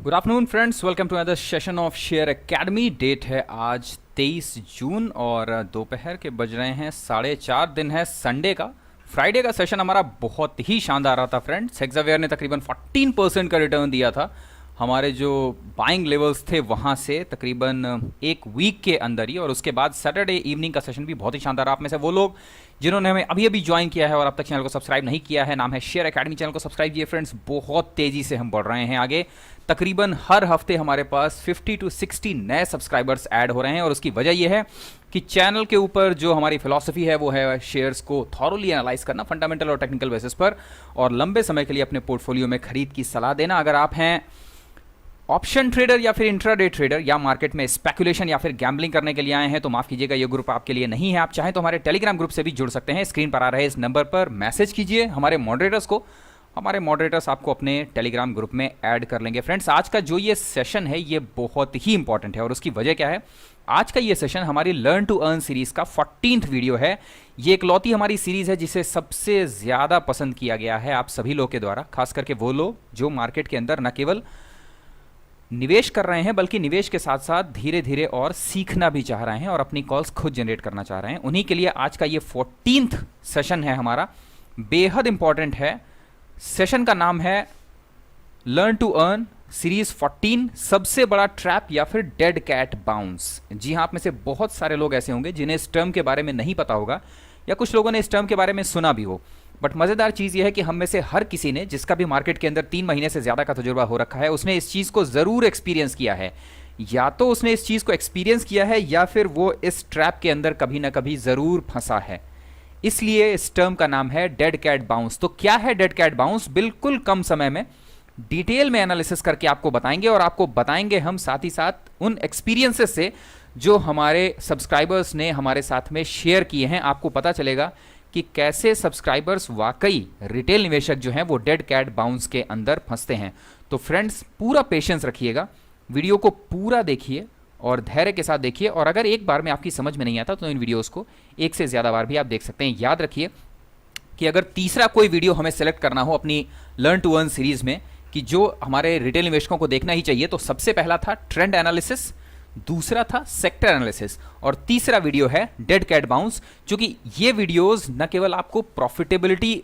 Good afternoon friends, welcome to another session of share academy. Date है आज 23 जून और दोपहर के बज रहे हैं 4:30। दिन है संडे का। फ्राइडे का सेशन हमारा बहुत ही शानदार रहा था फ्रेंड्स। हेक्सावेयर ने तकरीबन 14% का रिटर्न दिया था। हमारे जो बाइंग लेवल्स थे वहाँ से तकरीबन एक वीक के अंदर ही, और उसके बाद सैटरडे इवनिंग का सेशन भी बहुत ही शानदार। आप में से वो लोग जिन्होंने हमें अभी अभी ज्वाइन किया है और अब तक चैनल को सब्सक्राइब नहीं किया है, नाम है शेयर एकेडमी, चैनल को सब्सक्राइब किए फ्रेंड्स। बहुत तेज़ी से हम बढ़ रहे हैं आगे। तकरीबन हर हफ्ते हमारे पास 50 to 60 नए सब्सक्राइबर्स ऐड हो रहे हैं, और उसकी वजह यह है कि चैनल के ऊपर जो हमारी फिलॉसफी है वो है शेयर्स को थॉरोली एनालाइज करना फंडामेंटल और टेक्निकल बेसिस पर, और लंबे समय के लिए अपने पोर्टफोलियो में खरीद की सलाह देना। अगर आप हैं ऑप्शन ट्रेडर या फिर इंट्राडे ट्रेडर या मार्केट में स्पेकुलेशन या फिर गैम्बलिंग करने के लिए आए हैं, तो माफ कीजिएगा, ये ग्रुप आपके लिए नहीं है। आप चाहें तो हमारे टेलीग्राम ग्रुप से भी जुड़ सकते हैं। स्क्रीन पर आ रहे इस नंबर पर मैसेज कीजिए हमारे मॉडरेटर्स को। हमारे मॉडरेटर्स आपको अपने टेलीग्राम ग्रुप में ऐड कर लेंगे। फ्रेंड्स, आज का जो ये सेशन है ये बहुत ही इंपॉर्टेंट है, और उसकी वजह क्या है? आज का ये सेशन हमारी लर्न टू अर्न सीरीज का 14th वीडियो है। ये इकलौती हमारी सीरीज है जिसे सबसे ज़्यादा पसंद किया गया है आप सभी लोग के द्वारा, खास करके वो लोग जो मार्केट के अंदर न केवल निवेश कर रहे हैं बल्कि निवेश के साथ साथ धीरे धीरे और सीखना भी चाह रहे हैं और अपनी कॉल्स खुद जनरेट करना चाह रहे हैं। उन्हीं के लिए आज का ये 14th सेशन है हमारा, बेहद इंपॉर्टेंट है। सेशन का नाम है लर्न टू अर्न सीरीज 14, सबसे बड़ा ट्रैप या फिर डेड कैट बाउंस। जी हाँ, आप में से बहुत सारे लोग ऐसे होंगे जिन्हें इस टर्म के बारे में नहीं पता होगा, या कुछ लोगों ने इस टर्म के बारे में सुना भी हो। बट मज़ेदार चीज़ यह है कि हम में से हर किसी ने, जिसका भी मार्केट के अंदर 3 महीने से ज़्यादा का तजुर्बा हो रखा है, उसने इस चीज़ को ज़रूर एक्सपीरियंस किया है। या तो उसने इस चीज़ को एक्सपीरियंस किया है या फिर वो इस ट्रैप के अंदर कभी ना कभी ज़रूर फंसा है। इसलिए इस टर्म का नाम है डेड कैट बाउंस। तो क्या है डेड कैट बाउंस? बिल्कुल कम समय में डिटेल में एनालिसिस करके आपको बताएंगे, और आपको बताएंगे हम साथ ही साथ उन एक्सपीरियंसेस से जो हमारे सब्सक्राइबर्स ने हमारे साथ में शेयर किए हैं। आपको पता चलेगा कि कैसे सब्सक्राइबर्स वाकई रिटेल निवेशक जो हैं वो डेड कैट बाउंस के अंदर फंसते हैं। तो फ्रेंड्स, पूरा पेशेंस रखिएगा, वीडियो को पूरा देखिए और धैर्य के साथ देखिए। और अगर एक बार में आपकी समझ में नहीं आता तो इन वीडियोस को एक से ज़्यादा बार भी आप देख सकते हैं। याद रखिए कि अगर तीसरा कोई वीडियो हमें सेलेक्ट करना हो अपनी लर्न टू अर्न सीरीज में कि जो हमारे रिटेल निवेशकों को देखना ही चाहिए, तो सबसे पहला था ट्रेंड एनालिसिस, दूसरा था सेक्टर एनालिसिस, और तीसरा वीडियो है डेड कैट बाउंस। क्योंकि ये वीडियोस न केवल आपको प्रॉफिटेबिलिटी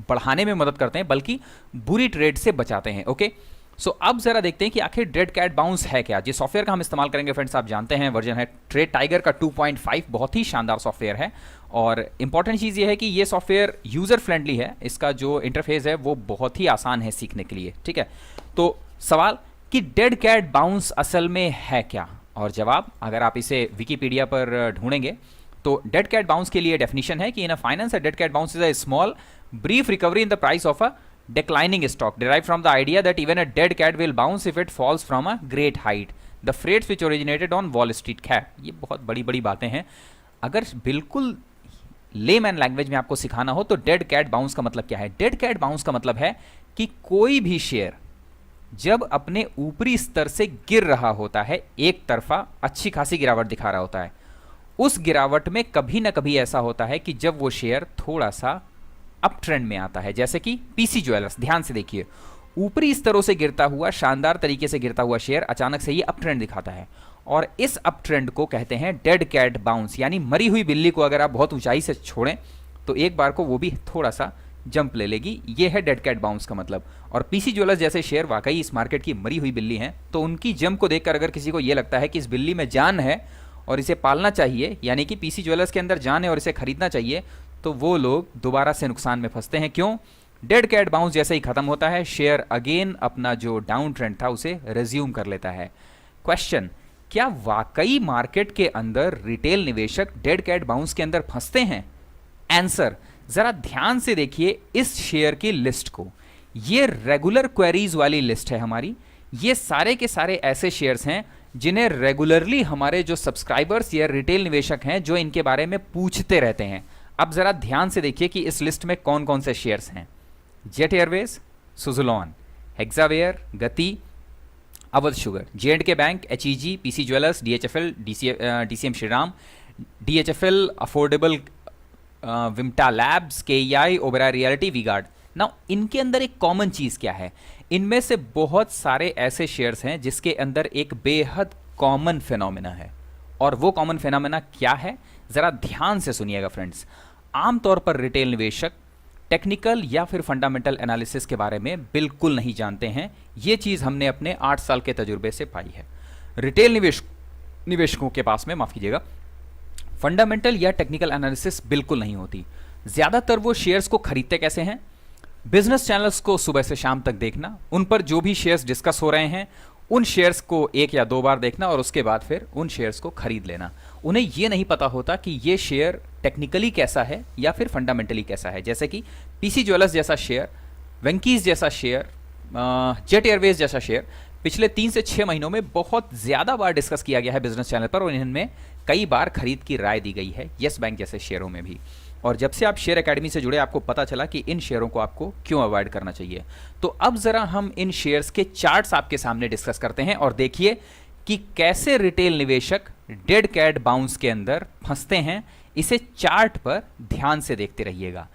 बढ़ाने में मदद करते हैं बल्कि बुरी ट्रेड से बचाते हैं। ओके, सो अब जरा देखते हैं कि आखिर डेड कैट बाउंस है क्या। जिस सॉफ्टवेयर का हम इस्तेमाल करेंगे फ्रेंड्स, आप जानते हैं वर्जन है ट्रेड टाइगर का 2.5, बहुत ही शानदार सॉफ्टवेयर है। और इंपॉर्टेंट चीज़ ये है कि ये सॉफ्टवेयर यूज़र फ्रेंडली है, इसका जो इंटरफेस है वो बहुत ही आसान है सीखने के लिए। ठीक है, तो सवाल कि डेड कैट बाउंस असल में है क्या, और जवाब अगर आप इसे विकीपीडिया पर ढूंढेंगे तो डेड कैट बाउंस के लिए डेफिनेशन है कि in a finance a dead cat bounce is a small brief recovery in the price of a declining stock derived from the idea that even a dead cat will bounce if it falls from a great height. The freights which originated on Wall Street cap. ये बहुत बड़ी बड़ी बातें हैं। अगर बिल्कुल layman language में आपको सिखाना हो तो डेड कैट बाउंस का मतलब क्या है? डेड कैट बाउंस का मतलब है कि कोई भी शेयर जब अपने ऊपरी स्तर से गिर रहा होता है, एक तरफा अच्छी खासी गिरावट दिखा रहा होता है, उस गिरावट में कभी ना कभी ऐसा होता है कि जब वो शेयर थोड़ा सा अप ट्रेंड में आता है, जैसे कि पीसी ज्वेलर्स। ध्यान से देखिए, ऊपरी स्तरों से गिरता हुआ, शानदार तरीके से गिरता हुआ शेयर अचानक से ही अप ट्रेंड दिखाता है, और इस अप ट्रेंड को कहते हैं डेड कैट बाउंस। यानी मरी हुई बिल्ली को अगर आप बहुत ऊंचाई से छोड़ें तो एक बार को वो भी थोड़ा सा जंप ले लेगी। ये है डेड कैट बाउंस का मतलब। और पीसी ज्वेलर्स जैसे शेयर वाकई इस मार्केट की मरी हुई बिल्ली हैं, तो उनकी जंप को देखकर अगर किसी को ये लगता है कि इस बिल्ली में जान है और इसे पालना चाहिए, यानी कि पीसी ज्वेलर्स के अंदर जान है और इसे खरीदना चाहिए, तो वो लोग दोबारा से नुकसान में फंसते हैं। क्यों? डेड कैट बाउंस जैसे ही खत्म होता है, शेयर अगेन अपना जो डाउन ट्रेंड था उसे रिज्यूम कर लेता है। क्वेश्चन, क्या वाकई मार्केट के अंदर रिटेल निवेशक डेड कैट बाउंस के अंदर फंसते हैं? आंसर, जरा ध्यान से देखिए इस शेयर की लिस्ट को। ये रेगुलर क्वेरीज वाली लिस्ट है हमारी। ये सारे के सारे ऐसे शेयर्स हैं जिन्हें रेगुलरली हमारे जो सब्सक्राइबर्स या रिटेल निवेशक हैं जो इनके बारे में पूछते रहते हैं। अब जरा ध्यान से देखिए कि इस लिस्ट में कौन कौन से शेयर्स हैं। Jet Airways, Suzlon, Hexaware, Gati, Awadh sugar, J&K bank, HEG, PC jewellers, DHFL, DCM Shriram, DHFL affordable, Vimta labs, KEI, Oberoi realty, V guard. Now इनके अंदर एक कॉमन चीज़ क्या है? इनमें से बहुत सारे ऐसे शेयर्स हैं जिसके अंदर एक बेहद कॉमन फिनोमेना है, और वो कॉमन फिनोमेना क्या है, जरा ध्यान से सुनिएगा फ्रेंड्स। आमतौर पर रिटेल निवेशक टेक्निकल या फिर फंडामेंटल एनालिसिस के बारे में बिल्कुल नहीं जानते हैं। ये चीज हमने अपने 8 साल के तजुर्बे से पाई है। रिटेल निवेशकों के पास में, माफ कीजिएगा, फंडामेंटल या टेक्निकल एनालिसिस बिल्कुल नहीं होती। ज्यादातर वो शेयर्स को खरीदते कैसे हैं, बिजनेस चैनल्स को सुबह से शाम तक देखना, उन पर जो भी शेयर्स डिस्कस हो रहे हैं उन शेयर्स को 1 या 2 बार देखना और उसके बाद फिर उन शेयर्स को खरीद लेना। उन्हें ये नहीं पता होता कि ये शेयर टेक्निकली कैसा है या फिर फंडामेंटली कैसा है। जैसे कि पीसी ज्वेलर्स जैसा शेयर, वेंकीज जैसा शेयर, जेट एयरवेज जैसा शेयर पिछले 3 से 6 महीनों में बहुत ज्यादा बार डिस्कस किया गया है बिजनेस चैनल पर, और इनमें कई बार खरीद की राय दी गई है, येस बैंक जैसे शेयरों में भी। और जब से आप शेयर एकेडमी से जुड़े आपको पता चला कि इन शेयरों को आपको क्यों अवॉइड करना चाहिए। तो अब जरा हम इन शेयर्स के चार्ट्स आपके सामने डिस्कस करते हैं और देखिए कि कैसे रिटेल निवेशक डेड कैट बाउंस के अंदर फंसते हैं। इसे चार्ट पर ध्यान से देखते रहिएगा।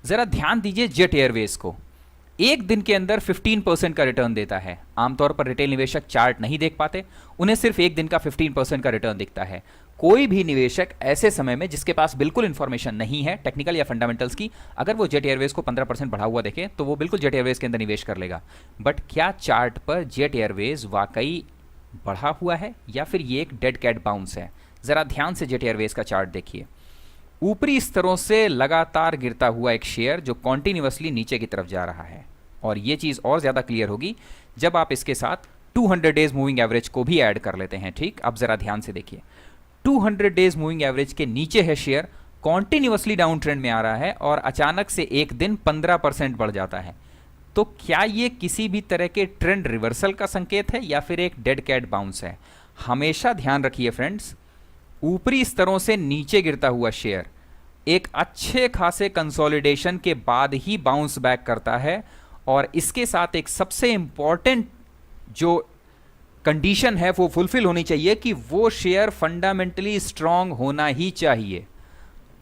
जरा ध्यान दीजिए जेट एयरवेज को, एक दिन के अंदर 15% का रिटर्न देता है। आमतौर पर रिटेल निवेशक चार्ट नहीं देख पाते, उन्हें सिर्फ एक दिन का 15% का रिटर्न दिखता है। कोई भी निवेशक ऐसे समय में जिसके पास बिल्कुल इंफॉर्मेशन नहीं है टेक्निकल या फंडामेंटल्स की, अगर वो जेट एयरवेज को 15% बढ़ा हुआ देखे तो वो बिल्कुल जेट एयरवेज के अंदर निवेश कर लेगा। बट क्या चार्ट पर जेट एयरवेज वाकई बढ़ा हुआ है या फिर ये एक डेड कैट बाउंस है? जरा ध्यान से जेट एयरवेज का चार्ट देखिए। ऊपरी स्तरों से लगातार गिरता हुआ एक शेयर जो कॉन्टिन्यूअसली नीचे की तरफ जा रहा है, और ये चीज और ज्यादा क्लियर होगी जब आप इसके साथ 200 डेज मूविंग एवरेज को भी ऐड कर लेते हैं। ठीक, अब जरा ध्यान से देखिए। 200 डेज मूविंग एवरेज के नीचे है शेयर, कॉन्टिन्यूअसली डाउन ट्रेंड में आ रहा है और अचानक से एक दिन 15% बढ़ जाता है। तो क्या ये किसी भी तरह के ट्रेंड रिवर्सल का संकेत है या फिर एक डेड कैट बाउंस है? हमेशा ध्यान रखिए फ्रेंड्स, ऊपरी स्तरों से नीचे गिरता हुआ शेयर एक अच्छे खासे कंसोलिडेशन के बाद ही बाउंस बैक करता है, और इसके साथ एक सबसे इंपॉर्टेंट जो कंडीशन है वो फुलफिल होनी चाहिए कि वो शेयर फंडामेंटली स्ट्रांग होना ही चाहिए।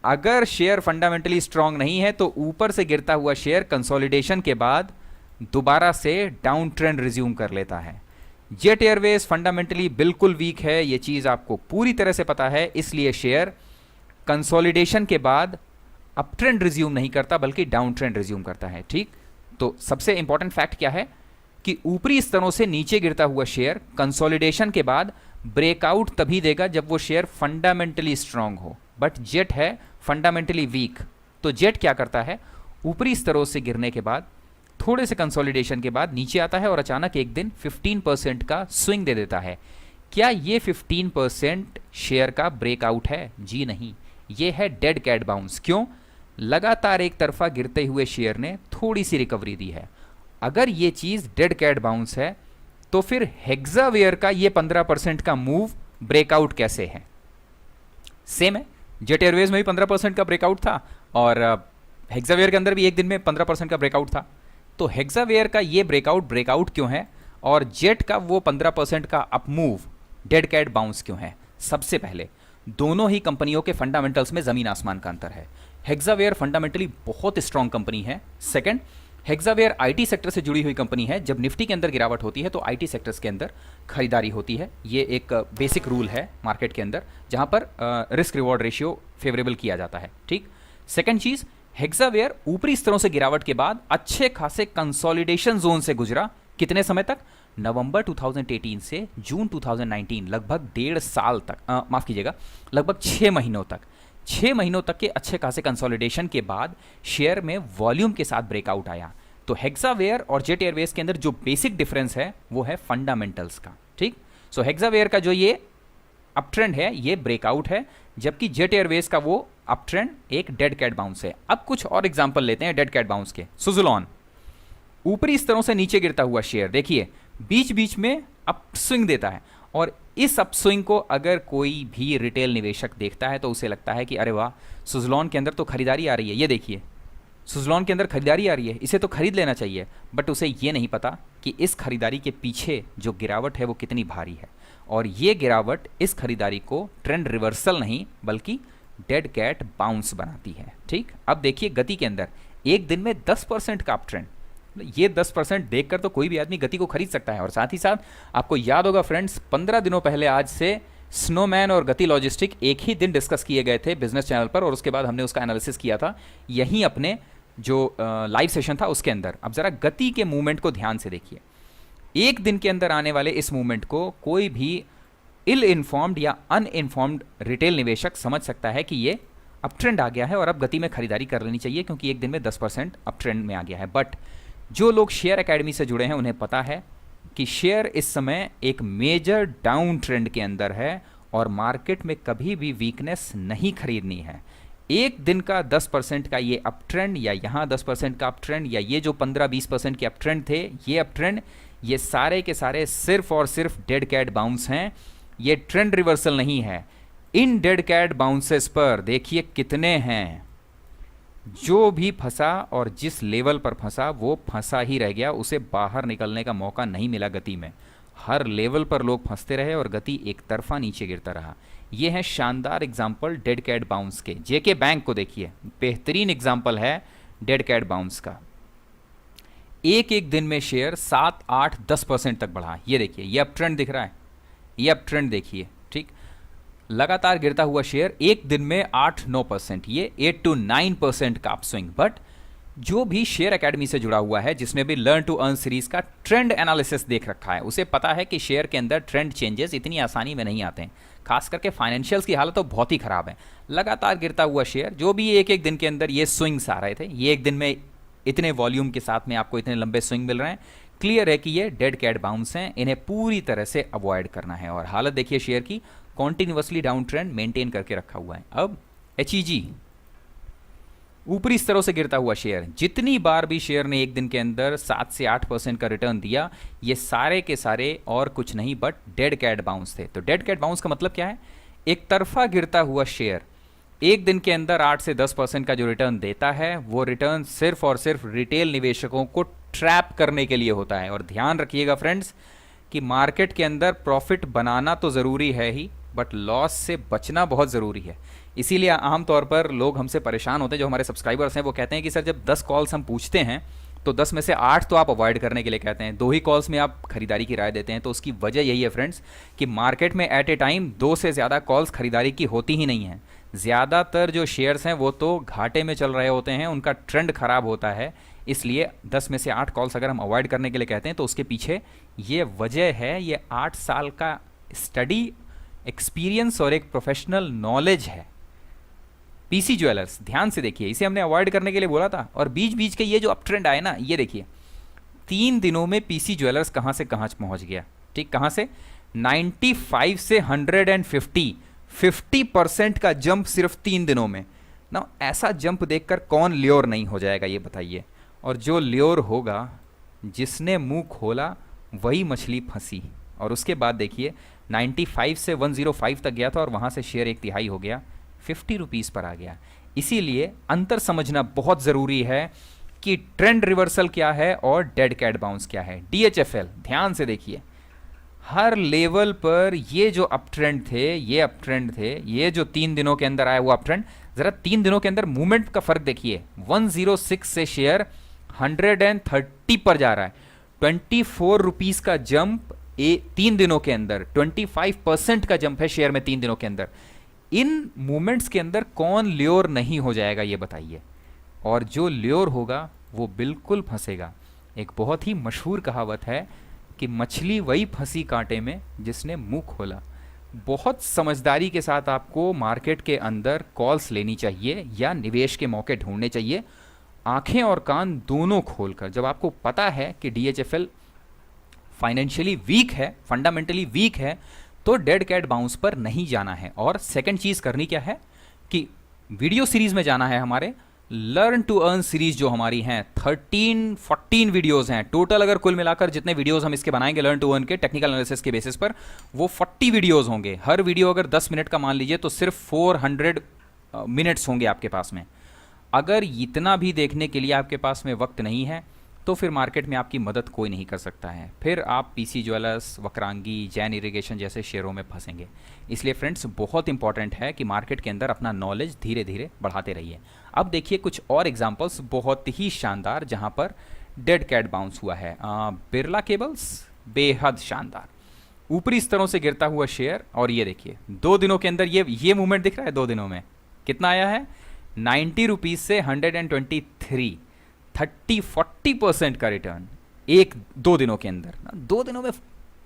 अगर शेयर फंडामेंटली स्ट्रांग नहीं है तो ऊपर से गिरता हुआ शेयर कंसोलिडेशन के बाद दोबारा से डाउन ट्रेंड रिज्यूम कर लेता है। जेट एयरवेज फंडामेंटली बिल्कुल वीक है, ये चीज आपको पूरी तरह से पता है, इसलिए शेयर कंसोलिडेशन के बाद अप ट्रेंड रिज्यूम नहीं करता बल्कि डाउन ट्रेंड रिज्यूम करता है। ठीक, तो सबसे इंपॉर्टेंट फैक्ट क्या है कि ऊपरी स्तरों से नीचे गिरता हुआ शेयर कंसोलिडेशन के बाद ब्रेकआउट तभी देगा जब वो शेयर फंडामेंटली स्ट्रांग हो, बट जेट है फंडामेंटली वीक। तो जेट क्या करता है, ऊपरी स्तरों से गिरने के बाद थोड़े से कंसोलिडेशन के बाद नीचे आता है और अचानक एक दिन 15% का स्विंग दे देता है। क्या ये 15% शेयर का ब्रेकआउट है? जी नहीं, ये है डेड कैट बाउंस। क्यों? लगातार एक तरफा गिरते हुए शेयर ने थोड़ी सी रिकवरी दी है। अगर ये चीज डेड कैट बाउंस है तो फिर हेक्सावेयर का ये 15% का मूव ब्रेकआउट कैसे है? सेम है, जेट एयरवेज में भी 15% का ब्रेकआउट था और हेक्सावेयर के अंदर भी एक दिन में 15% का ब्रेकआउट था। तो हेक्सावेयर का ये ब्रेकआउट क्यों है और जेट का वो 15% का up move dead cat bounce क्यों है? सबसे पहले दोनों ही कंपनियों के फंडामेंटल्स में जमीन आसमान का अंतर है। हेक्सावेयर फंडामेंटली बहुत स्ट्रांग कंपनी है। सेकंड, हेक्सावेयर आईटी सेक्टर से जुड़ी हुई कंपनी है। जब निफ्टी के अंदर गिरावट होती है तो आईटी सेक्टर्स के अंदर खरीदारी होती है। ये एक बेसिक रूल है मार्केट के अंदर जहां पर रिस्क रिवॉर्ड रेशियो फेवरेबल किया जाता है। ठीक, सेकंड चीज, हेक्सावेयर ऊपरी स्तरों से गिरावट के बाद अच्छे खासे कंसोलिडेशन जोन से गुजरा। कितने समय तक? नवंबर 2018 से जून 2019, लगभग 1.5 साल तक, माफ कीजिएगा, लगभग 6 महीनों तक। 6 महीनों तक के अच्छे खासे कंसोलिडेशन के बाद शेयर में वॉल्यूम के साथ ब्रेकआउट आया। तो हेक्सावेयर और जेट एयरवेज के अंदर जो बेसिक डिफरेंस है वो है फंडामेंटल्स का। ठीक, सो हेक्सावेयर का जो ये अप ट्रेंड है ये ब्रेकआउट है, जबकि जेट एयरवेज का वो अप ट्रेंड एक डेड कैट बाउंस है। अब कुछ और एग्जांपल लेते हैं डेड कैट बाउंस के। सुजुलॉन, ऊपरी स्तरों से नीचे गिरता हुआ शेयर, देखिए बीच बीच में अप स्विंग देता है, और इस अपस्विंग को अगर कोई भी रिटेल निवेशक देखता है तो उसे लगता है कि अरे वाह, सुजुलॉन के अंदर तो खरीदारी आ रही है, ये देखिए सुजुलॉन के अंदर खरीदारी आ रही है, इसे तो खरीद लेना चाहिए। बट उसे ये नहीं पता कि इस खरीदारी के पीछे जो गिरावट है वो कितनी भारी है, और ये गिरावट इस खरीदारी को ट्रेंड रिवर्सल नहीं बल्कि डेड कैट बाउंस बनाती है। ठीक, अब देखिए गति के अंदर एक दिन में 10% का अप ट्रेंड, ये 10% देखकर तो कोई भी आदमी गति को खरीद सकता है। और साथ ही साथ आपको याद होगा फ्रेंड्स, 15 दिनों पहले आज से स्नोमैन और गति लॉजिस्टिक एक ही दिन डिस्कस किए गए थे बिजनेस चैनल पर, और उसके बाद हमने उसका एनालिसिस किया था यहीं अपने जो लाइव सेशन था उसके अंदर। अब जरा गति के मूवमेंट को ध्यान से देखिए। एक दिन के अंदर आने वाले इस मूवमेंट को कोई भी इल इन्फॉर्म्ड या अनइन्फॉर्म्ड रिटेल निवेशक समझ सकता है कि ये अप ट्रेंड आ गया है और अब गति में खरीदारी कर लेनी चाहिए, क्योंकि एक दिन में 10% अप ट्रेंड में आ गया है। बट जो लोग शेयर एकेडमी से जुड़े हैं उन्हें पता है कि शेयर इस समय एक मेजर डाउन ट्रेंड के अंदर है और मार्केट में कभी भी वीकनेस नहीं खरीदनी है। एक दिन का 10% का ये अप ट्रेंड, या यहाँ 10% का अप ट्रेंड, या ये जो 15-20% के अप ट्रेंड थे, ये अप ट्रेंड, ये सारे के सारे सिर्फ और सिर्फ डेड कैट बाउंस हैं। ये ट्रेंड रिवर्सल नहीं है। इन डेड कैट बाउंसेस पर देखिए कितने हैं। जो भी फंसा और जिस लेवल पर फंसा वो फंसा ही रह गया, उसे बाहर निकलने का मौका नहीं मिला गति में। हर लेवल पर लोग फंसते रहे और गति एक तरफा नीचे गिरता रहा। ये है शानदार एग्जाम्पल डेड कैट बाउंस के। जेके बैंक को देखिए, बेहतरीन एग्जाम्पल है डेड कैट बाउंस का। एक एक दिन में शेयर 7, 8, 10% तक बढ़ा। ये देखिए, ये अप ट्रेंड दिख रहा है, ये अप ट्रेंड देखिए, ठीक। लगातार गिरता हुआ शेयर एक दिन में 8-9%, ये 8 to 9% का अप स्विंग। बट जो भी शेयर एकेडमी से जुड़ा हुआ है, जिसने भी लर्न टू अर्न सीरीज का ट्रेंड एनालिसिस देख रखा है, उसे पता है कि शेयर के अंदर ट्रेंड चेंजेस इतनी आसानी में नहीं आते हैं। खास करके फाइनेंशियल्स की हालत तो बहुत ही खराब है। लगातार गिरता हुआ शेयर, जो भी एक एक दिन के अंदर ये स्विंग्स आ रहे थे, ये एक दिन में इतने वॉल्यूम के साथ में आपको इतने लंबे स्विंग मिल रहे हैं, क्लियर है कि ये डेड कैट बाउंस हैं। इन्हें पूरी तरह से अवॉइड करना है। और हालत देखिए शेयर की, कॉन्टिन्यूसली डाउन ट्रेंड मेंटेन करके रखा हुआ है। अब एचईजी ऊपरी स्तरों से गिरता हुआ शेयर, जितनी बार भी शेयर ने एक दिन के अंदर 7 से 8% का रिटर्न दिया, ये सारे के सारे और कुछ नहीं बट डेड कैट बाउंस थे। तो डेड कैट बाउंस का मतलब क्या है? एक तरफा गिरता हुआ शेयर एक दिन के अंदर 8 से 10% का जो रिटर्न देता है, वो रिटर्न सिर्फ और सिर्फ रिटेल निवेशकों को ट्रैप करने के लिए होता है। और ध्यान रखिएगा फ्रेंड्स कि मार्केट के अंदर प्रॉफिट बनाना तो ज़रूरी है ही, बट लॉस से बचना बहुत ज़रूरी है। इसीलिए आमतौर पर लोग हमसे परेशान होते हैं, जो हमारे सब्सक्राइबर्स हैं, वो कहते हैं कि सर जब 10 कॉल्स हम पूछते हैं तो 10 में से 8 तो आप अवॉइड करने के लिए कहते हैं, 2 ही कॉल्स में आप खरीदारी की राय देते हैं। तो उसकी वजह यही है फ्रेंड्स कि मार्केट में एट ए टाइम 2 से ज़्यादा कॉल्स खरीदारी की होती ही नहीं हैं। ज़्यादातर जो शेयर्स हैं वो तो घाटे में चल रहे होते हैं, उनका ट्रेंड ख़राब होता है। इसलिए 10 में से 8 कॉल्स अगर हम अवॉइड करने के लिए कहते हैं तो उसके पीछे ये वजह है, ये 8 साल का स्टडी एक्सपीरियंस और एक प्रोफेशनल नॉलेज है। पीसी ज्वेलर्स, ध्यान से देखिए, इसे हमने अवॉइड करने के लिए बोला था। और बीच बीच के ये जो अप ट्रेंड आए ना, ये देखिए 3 दिनों में पीसी ज्वेलर्स कहाँ से कहाँ पहुँच गया। ठीक, कहाँ से 95 से 150% का जंप सिर्फ 3 दिनों में ना। ऐसा जंप देखकर कौन ल्योर नहीं हो जाएगा, ये बताइए। और जो ल्योर होगा, जिसने मुंह खोला वही मछली फंसी। और उसके बाद देखिए 95 से 105 तक गया था और वहाँ से शेयर 1/3 हो गया, 50 रुपीज़ पर आ गया। इसीलिए अंतर समझना बहुत ज़रूरी है कि ट्रेंड रिवर्सल क्या है और डेड कैट बाउंस क्या है। DHFL ध्यान से देखिए, हर लेवल पर ये जो अप ट्रेंड थे, ये जो 3 दिनों के अंदर आया हुआ अप ट्रेंड, ज़रा 3 दिनों के अंदर मूवमेंट का फ़र्क देखिए। 106 से शेयर 130 पर जा रहा है। 24 रुपीज़ का जंप 3 दिनों के अंदर, 25% का जंप है शेयर में 3 दिनों के अंदर। इन मूवमेंट्स के अंदर कौन ल्योर नहीं हो जाएगा, ये बताइए। और जो ल्योर होगा वो बिल्कुल फंसेगा। एक बहुत ही मशहूर कहावत है कि मछली वही फंसी कांटे में जिसने मुंह खोला। बहुत समझदारी के साथ आपको मार्केट के अंदर कॉल्स लेनी चाहिए या निवेश के मौके ढूंढने चाहिए, आंखें और कान दोनों खोलकर। जब आपको पता है कि DHFL फाइनेंशियली वीक है, फंडामेंटली वीक है, तो डेड कैट बाउंस पर नहीं जाना है। और सेकंड चीज़ करनी क्या है कि वीडियो सीरीज में जाना है। हमारे लर्न टू अर्न सीरीज जो हमारी हैं 13-14 वीडियोस हैं टोटल। अगर कुल मिलाकर जितने वीडियोस हम इसके बनाएंगे लर्न टू अर्न के टेक्निकल एनालिसिस के बेसिस पर, वो 40 वीडियोस होंगे। हर वीडियो अगर 10 मिनट का मान लीजिए तो सिर्फ 400 मिनट्स होंगे आपके पास में। अगर इतना भी देखने के लिए आपके पास में वक्त नहीं है तो फिर मार्केट में आपकी मदद कोई नहीं कर सकता है। फिर आप PC jewellers, Vakrangee, Jain irrigation जैसे शेयरों में फंसेंगे। इसलिए फ्रेंड्स बहुत इंपॉर्टेंट है कि मार्केट के अंदर अपना नॉलेज धीरे धीरे बढ़ाते रहिए। अब देखिए कुछ और एग्जांपल्स बहुत ही शानदार, जहां पर डेड कैट बाउंस हुआ है। बिरला केबल्स बेहद शानदार, ऊपरी स्तरों से गिरता हुआ शेयर, और ये देखिए 2 दिनों के अंदर ये मूवमेंट दिख रहा है। 2 दिनों में कितना आया है, 90 रुपीज से 123, 30-40% का रिटर्न 1-2 दिनों के अंदर। 2 दिनों में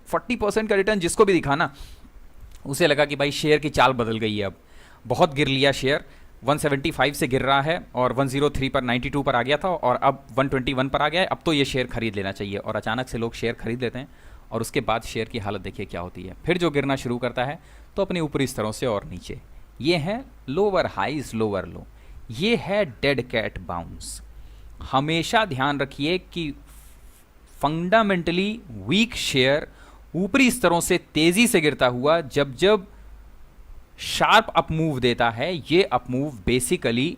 40% का रिटर्न जिसको भी दिखा ना, उसे लगा कि भाई शेयर की चाल बदल गई है। अब बहुत गिर लिया शेयर, 175 से गिर रहा है और 103 पर 92 पर आ गया था और अब 121 पर आ गया है। अब तो ये शेयर खरीद लेना चाहिए। और अचानक से लोग शेयर खरीद लेते हैं और उसके बाद शेयर की हालत देखिए क्या होती है। फिर जो गिरना शुरू करता है तो अपने ऊपरी स्तरों से और नीचे। ये है लोअर हाइज लोअर लो, ये है डेड कैट बाउंस। हमेशा ध्यान रखिए कि फंडामेंटली वीक शेयर ऊपरी स्तरों से तेजी से गिरता हुआ जब जब शार्प अप मूव देता है, ये up move basically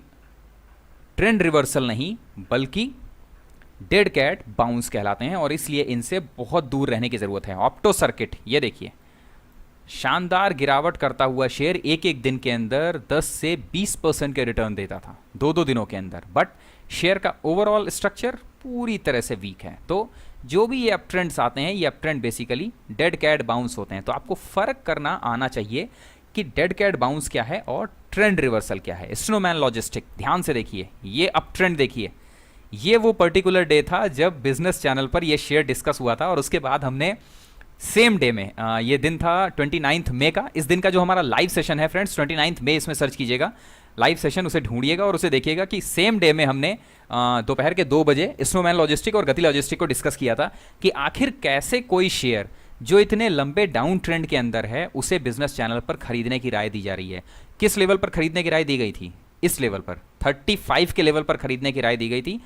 trend reversal नहीं बल्कि डेड कैट बाउंस कहलाते हैं और इसलिए इनसे बहुत दूर रहने की जरूरत है। ऑप्टो सर्किट, ये देखिए शानदार गिरावट करता हुआ शेयर एक एक दिन के अंदर 10 से 20% के रिटर्न देता था 2-2 दिनों के अंदर, बट शेयर का ओवरऑल स्ट्रक्चर पूरी तरह से वीक है। तो जो भी ये अप ट्रेंड्स आते हैं, ये up trend basically dead cat bounce होते हैं। तो आपको फर्क करना आना चाहिए कि डेड कैट बाउंस क्या है और ट्रेंड रिवर्सल क्या है। स्नोमैन लॉजिस्टिक, ध्यान से देखिए, ये अप ट्रेंड देखिए, ये वो पर्टिकुलर डे था जब बिजनेस चैनल पर ये शेयर डिस्कस हुआ था और उसके बाद हमने सेम डे में, ये दिन था 29 मई का। इस दिन का जो हमारा लाइव सेशन है फ्रेंड्स, 29 मई, इसमें सर्च कीजिएगा लाइव सेशन, उसे ढूंढिएगा और उसे देखिएगा कि सेम डे में हमने दोपहर के 2 बजे स्नोमैन लॉजिस्टिक और गति लॉजिस्टिक को डिस्कस किया था कि आखिर कैसे कोई शेयर जो इतने लंबे डाउन ट्रेंड के अंदर है उसे बिजनेस चैनल पर खरीदने की राय दी जा रही है। किस लेवल पर खरीदने की राय दी गई थी? इस लेवल पर 35 के लेवल पर खरीदने की राय दी गई थी।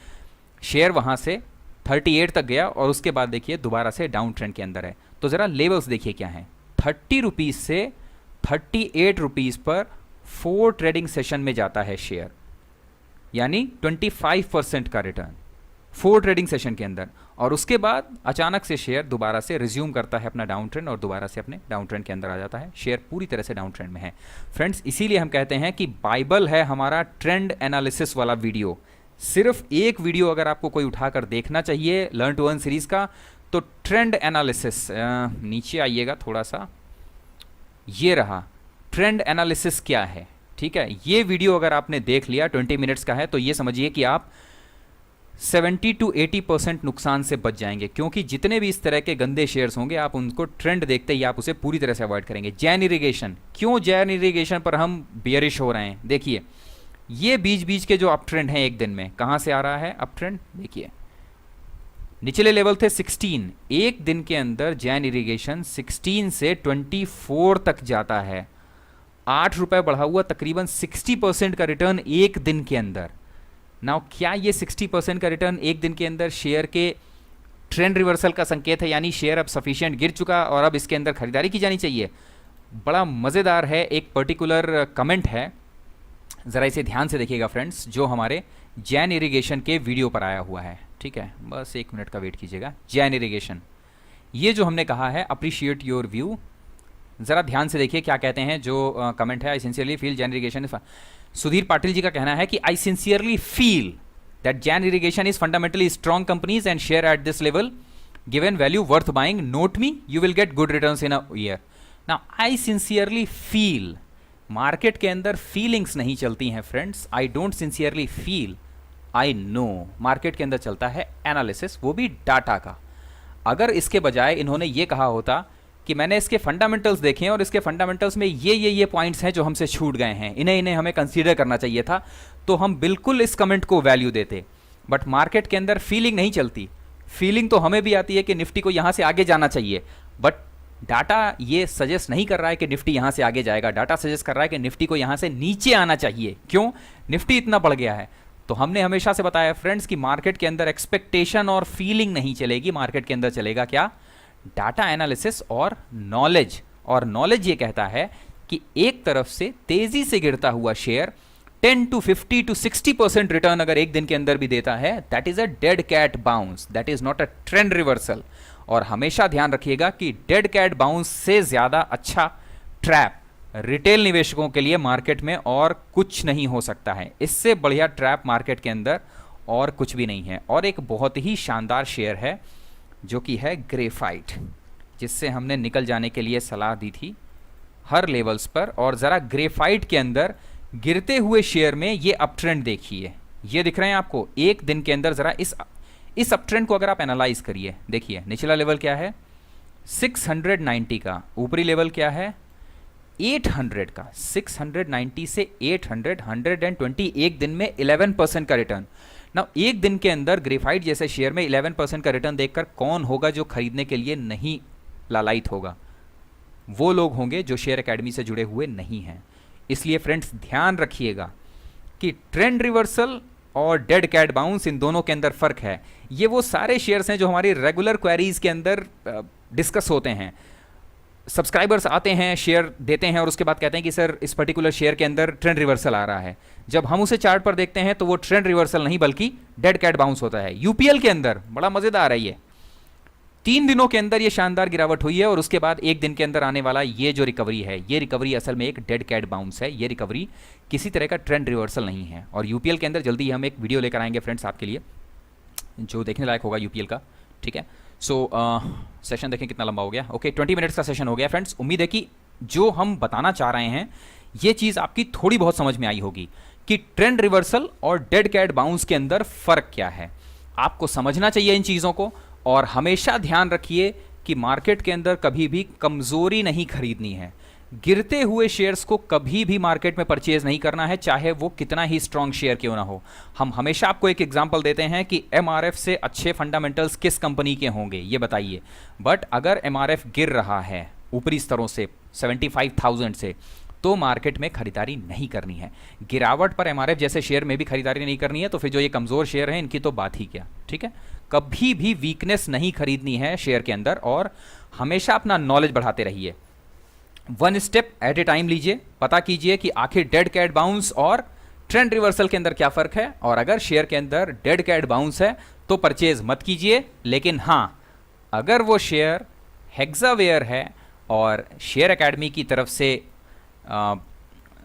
शेयर वहां से 38 तक गया और उसके बाद देखिए दोबारा से डाउन ट्रेंड के अंदर है। तो जरा लेवल्स देखिए क्या है, 30 रुपीज से 38 रुपीज पर 4 ट्रेडिंग सेशन में जाता है शेयर, यानी 25% का रिटर्न 4 ट्रेडिंग सेशन के अंदर। और उसके बाद अचानक से शेयर दोबारा से रिज्यूम करता है अपना डाउन ट्रेंड और दोबारा से अपने डाउन ट्रेंड के अंदर आ जाता है। शेयर पूरी तरह से डाउन ट्रेंड में है फ्रेंड्स। इसीलिए हम कहते हैं कि बाइबल है हमारा ट्रेंड एनालिसिस वाला वीडियो। सिर्फ एक वीडियो अगर आपको कोई उठाकर देखना चाहिए लर्न टू अर्न सीरीज का, तो ट्रेंड एनालिसिस, नीचे आइएगा थोड़ा सा, ये रहा ट्रेंड एनालिसिस क्या है, ठीक है। ये वीडियो अगर आपने देख लिया, 20 मिनट्स का है, तो ये समझिए कि आप 70 to 80% नुकसान से बच जाएंगे, क्योंकि जितने भी इस तरह के गंदे शेयर्स होंगे आप उनको ट्रेंड देखते ही आप उसे पूरी तरह से अवॉइड करेंगे। जैन इरिगेशन, क्यों जैन इरिगेशन पर हम बियरिश हो रहे हैं? देखिए ये बीच बीच के जो अप ट्रेंड है एक दिन में, कहां से आ रहा है अप ट्रेंड? देखिए निचले लेवल थे 16, एक दिन के अंदर जैन इरिगेशन 16 से 24 तक जाता है, 8 रुपए बढ़ा हुआ, तकरीबन 60% का रिटर्न एक दिन के अंदर। नाउ क्या ये 60% का रिटर्न एक दिन के अंदर शेयर के ट्रेंड रिवर्सल का संकेत है, यानी शेयर अब सफिशिएंट गिर चुका और अब इसके अंदर खरीदारी की जानी चाहिए? बड़ा मजेदार है, एक पर्टिकुलर कमेंट है, जरा इसे ध्यान से देखिएगा फ्रेंड्स, जो हमारे जैन इरिगेशन के वीडियो पर आया हुआ है, ठीक है, बस 1 मिनट का वेट कीजिएगा। जैन इरिगेशन, ये जो हमने कहा है अप्रिशिएट योर व्यू, जरा ध्यान से देखिए क्या कहते हैं जो कमेंट है। I sincerely feel Jain irrigation, Sudhir Patil ji का कहना है कि I sincerely feel that Jain irrigation is fundamentally strong companies and share at this level given value worth buying, note me, you will get good returns in a year. Now I sincerely feel, market के अंदर feelings नहीं चलती हैं friends. I don't sincerely feel, I know. Market के अंदर चलता है analysis, वो भी डाटा का। अगर इसके बजाय इन्होंने ये कहा होता कि मैंने इसके फंडामेंटल्स देखे हैं और इसके फंडामेंटल्स में ये पॉइंट्स हैं जो हमसे छूट गए हैं, इन्हें हमें कंसीडर करना चाहिए था, तो हम बिल्कुल इस कमेंट को वैल्यू देते। बट मार्केट के अंदर फीलिंग नहीं चलती। फीलिंग तो हमें भी आती है कि निफ्टी को यहां से आगे जाना चाहिए, बट डाटा ये सजेस्ट नहीं कर रहा है कि निफ्टी यहां से आगे जाएगा। डाटा सजेस्ट कर रहा है कि निफ्टी को यहां से नीचे आना चाहिए। क्यों? निफ्टी इतना बढ़ गया है। तो हमने हमेशा से बताया फ्रेंड्स कि मार्केट के अंदर एक्सपेक्टेशन और फीलिंग नहीं चलेगी, मार्केट के अंदर चलेगा क्या? डाटा एनालिसिस और नॉलेज। और नॉलेज ये कहता है कि एक तरफ से तेजी से गिरता हुआ शेयर 10 to 50 to 60% रिटर्न अगर एक दिन के अंदर भी देता है, that is a dead cat bounce, that is not a trend reversal. और हमेशा ध्यान रखिएगा कि डेड कैट बाउंस से ज्यादा अच्छा ट्रैप रिटेल निवेशकों के लिए मार्केट में और कुछ नहीं हो सकता है। इससे बढ़िया ट्रैप मार्केट के अंदर और कुछ भी नहीं है। और एक बहुत ही शानदार शेयर है जो कि है ग्रेफाइट, जिससे हमने निकल जाने के लिए सलाह दी थी हर लेवल्स पर। और ज़रा ग्रेफाइट के अंदर गिरते हुए शेयर में ये अप ट्रेंड देखिए, ये दिख रहे हैं आपको एक दिन के अंदर। ज़रा इस अप ट्रेंड को अगर आप एनालाइज करिए, देखिए निचला लेवल क्या है 690 का, ऊपरी लेवल क्या है 800 का। 690 से 800, 120, एक दिन में 11% का रिटर्न। ना एक दिन के अंदर ग्रेफाइट जैसे शेयर में 11% का रिटर्न देखकर कौन होगा जो खरीदने के लिए नहीं लालायित होगा? वो लोग होंगे जो शेयर एकेडमी से जुड़े हुए नहीं हैं। इसलिए फ्रेंड्स ध्यान रखिएगा कि ट्रेंड रिवर्सल और डेड कैट बाउंस, इन दोनों के अंदर फर्क है। ये वो सारे शेयर्स हैं जो हमारी रेगुलर क्वेरीज के अंदर डिस्कस होते हैं। सब्सक्राइबर्स आते हैं, शेयर देते हैं और उसके बाद कहते हैं कि सर इस पर्टिकुलर शेयर के अंदर ट्रेंड रिवर्सल आ रहा है। जब हम उसे चार्ट पर देखते हैं तो वो ट्रेंड रिवर्सल नहीं बल्कि डेड कैट बाउंस होता है। यूपीएल के अंदर बड़ा मजेदार है, ये 3 दिनों के अंदर ये शानदार गिरावट हुई है और उसके बाद एक दिन के अंदर आने वाला ये जो रिकवरी है, ये रिकवरी असल में एक डेड कैट बाउंस है। ये रिकवरी किसी तरह का ट्रेंड रिवर्सल नहीं है। और यूपीएल के अंदर जल्दी हम एक वीडियो लेकर आएंगे फ्रेंड्स आपके लिए, जो देखने लायक होगा यूपीएल का। ठीक है, सो सेशन देखें कितना लंबा हो गया। ओके, 20 मिनट्स का सेशन हो गया फ्रेंड्स। उम्मीद है कि जो हम बताना चाह रहे हैं ये चीज़ आपकी थोड़ी बहुत समझ में आई होगी कि ट्रेंड रिवर्सल और डेड कैट बाउंस के अंदर फ़र्क क्या है। आपको समझना चाहिए इन चीज़ों को। और हमेशा ध्यान रखिए कि मार्केट के अंदर कभी भी कमज़ोरी नहीं खरीदनी है। गिरते हुए शेयर्स को कभी भी मार्केट में परचेज नहीं करना है, चाहे वो कितना ही स्ट्रांग शेयर क्यों ना हो। हम हमेशा आपको एक एग्जांपल देते हैं कि एमआरएफ से अच्छे फंडामेंटल्स किस कंपनी के होंगे ये बताइए। बट अगर एमआरएफ गिर रहा है ऊपरी स्तरों से 75,000 से, तो मार्केट में खरीदारी नहीं करनी है। गिरावट पर एमआरएफ जैसे शेयर में भी खरीदारी नहीं करनी है, तो फिर जो ये कमज़ोर शेयर हैं इनकी तो बात ही क्या। ठीक है, कभी भी वीकनेस नहीं खरीदनी है शेयर के अंदर। और हमेशा अपना नॉलेज बढ़ाते रहिए, 1 स्टेप एट ए टाइम लीजिए, पता कीजिए कि आखिर डेड कैट बाउंस और ट्रेंड रिवर्सल के अंदर क्या फ़र्क है। और अगर शेयर के अंदर डेड कैट बाउंस है तो परचेज मत कीजिए। लेकिन हाँ, अगर वो शेयर हेक्सावेयर है और शेयर एकेडमी की तरफ से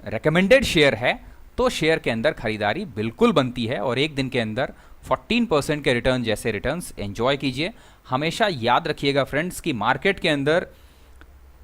रेकमेंडेड शेयर है, तो शेयर के अंदर खरीदारी बिल्कुल बनती है। और एक दिन के अंदर 14% के रिटर्न जैसे रिटर्न्स एंजॉय कीजिए। हमेशा याद रखिएगा फ्रेंड्स कि मार्केट के अंदर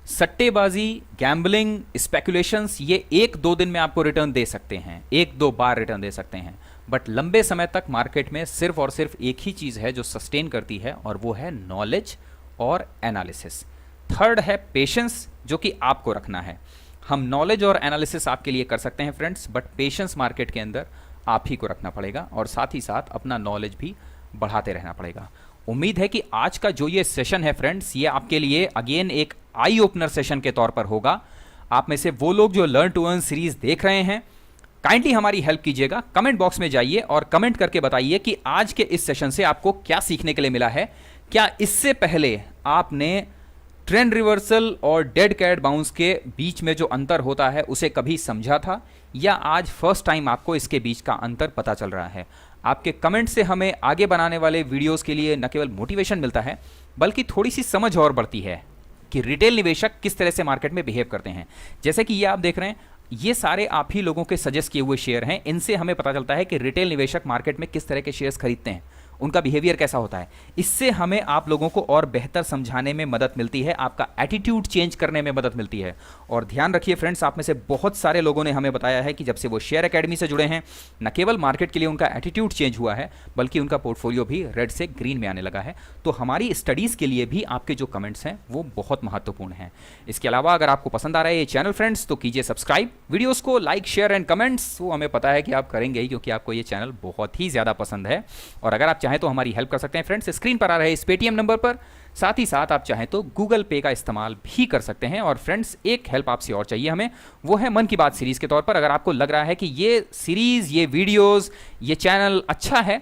सट्टेबाजी, गैम्बलिंग, स्पेकुलेशंस ये 1-2 दिन में आपको रिटर्न दे सकते हैं, 1-2 बार रिटर्न दे सकते हैं। बट लंबे समय तक मार्केट में सिर्फ और सिर्फ एक ही चीज़ है जो सस्टेन करती है, और वो है नॉलेज और एनालिसिस। थर्ड है पेशेंस, जो कि आपको रखना है। हम नॉलेज और एनालिसिस आपके लिए कर सकते हैं फ्रेंड्स, बट पेशेंस मार्केट के अंदर आप ही को रखना पड़ेगा और साथ ही साथ अपना नॉलेज भी बढ़ाते रहना पड़ेगा। उम्मीद है कि आज का जो ये सेशन है फ्रेंड्स, ये आपके लिए अगेन एक आई ओपनर सेशन के तौर पर होगा। आप में से वो लोग जो लर्न टू अर्न सीरीज देख रहे हैं, काइंडली हमारी हेल्प कीजिएगा। कमेंट बॉक्स में जाइए और कमेंट करके बताइए कि आज के इस सेशन से आपको क्या सीखने के लिए मिला है। क्या इससे पहले आपने ट्रेंड रिवर्सल और डेड कैट बाउंस के बीच में जो अंतर होता है उसे कभी समझा था, या आज फर्स्ट टाइम आपको इसके बीच का अंतर पता चल रहा है? आपके कमेंट से हमें आगे बनाने वाले वीडियोस के लिए न केवल मोटिवेशन मिलता है, बल्कि थोड़ी सी समझ और बढ़ती है कि रिटेल निवेशक किस तरह से मार्केट में बिहेव करते हैं। जैसे कि ये आप देख रहे हैं, ये सारे आप ही लोगों के सजेस्ट किए हुए शेयर हैं। इनसे हमें पता चलता है कि रिटेल निवेशक मार्केट में किस तरह के शेयर्स खरीदते हैं, उनका बिहेवियर कैसा होता है। इससे हमें आप लोगों को और बेहतर समझाने में मदद मिलती है, आपका एटीट्यूड चेंज करने में मदद मिलती है। और ध्यान रखिए फ्रेंड्स, आप में से बहुत सारे लोगों ने हमें बताया है कि जब से वो शेयर एकेडमी से जुड़े हैं, न केवल मार्केट के लिए उनका एटीट्यूड चेंज हुआ है, बल्कि उनका पोर्टफोलियो भी रेड से ग्रीन में आने लगा है। तो हमारी स्टडीज़ के लिए भी आपके जो कमेंट्स हैं वो बहुत महत्वपूर्ण हैं। इसके अलावा अगर आपको पसंद आ रहा है ये चैनल फ्रेंड्स, तो कीजिए सब्सक्राइब, वीडियोज़ को लाइक, शेयर एंड कमेंट्स। वो हमें पता है कि आप करेंगे ही, क्योंकि आपको ये चैनल बहुत ही ज़्यादा पसंद है। और अगर आप चाहें तो हमारी हेल्प कर सकते हैं फ्रेंड्स, स्क्रीन पर आ रहे इस पेटीएम नंबर पर। साथ ही साथ आप चाहें तो गूगल पे का इस्तेमाल भी कर सकते हैं। और फ्रेंड्स, एक हेल्प आपसे और चाहिए हमें, वो है मन की बात सीरीज़ के तौर पर। अगर आपको लग रहा है कि ये सीरीज़, ये वीडियोज़, ये चैनल अच्छा है,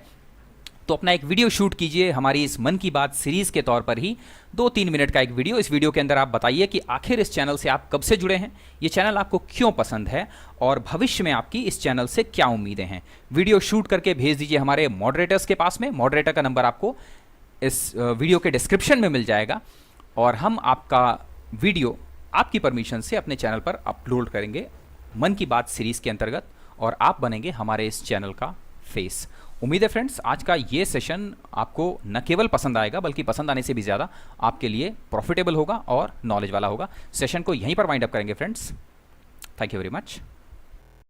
तो अपना एक वीडियो शूट कीजिए हमारी इस मन की बात सीरीज़ के तौर पर ही। 2-3 मिनट का एक वीडियो। इस वीडियो के अंदर आप बताइए कि आखिर इस चैनल से आप कब से जुड़े हैं, ये चैनल आपको क्यों पसंद है, और भविष्य में आपकी इस चैनल से क्या उम्मीदें हैं। वीडियो शूट करके भेज दीजिए हमारे मॉडरेटर्स के पास में। मॉडरेटर का नंबर आपको इस वीडियो के डिस्क्रिप्शन में मिल जाएगा, और हम आपका वीडियो आपकी परमिशन से अपने चैनल पर अपलोड करेंगे मन की बात सीरीज़ के अंतर्गत, और आप बनेंगे हमारे इस चैनल का फेस। उम्मीद है फ्रेंड्स आज का ये सेशन आपको न केवल पसंद आएगा बल्कि पसंद आने से भी ज़्यादा आपके लिए प्रॉफिटेबल होगा और नॉलेज वाला होगा। सेशन को यहीं पर वाइंड अप करेंगे friends. Thank you very much.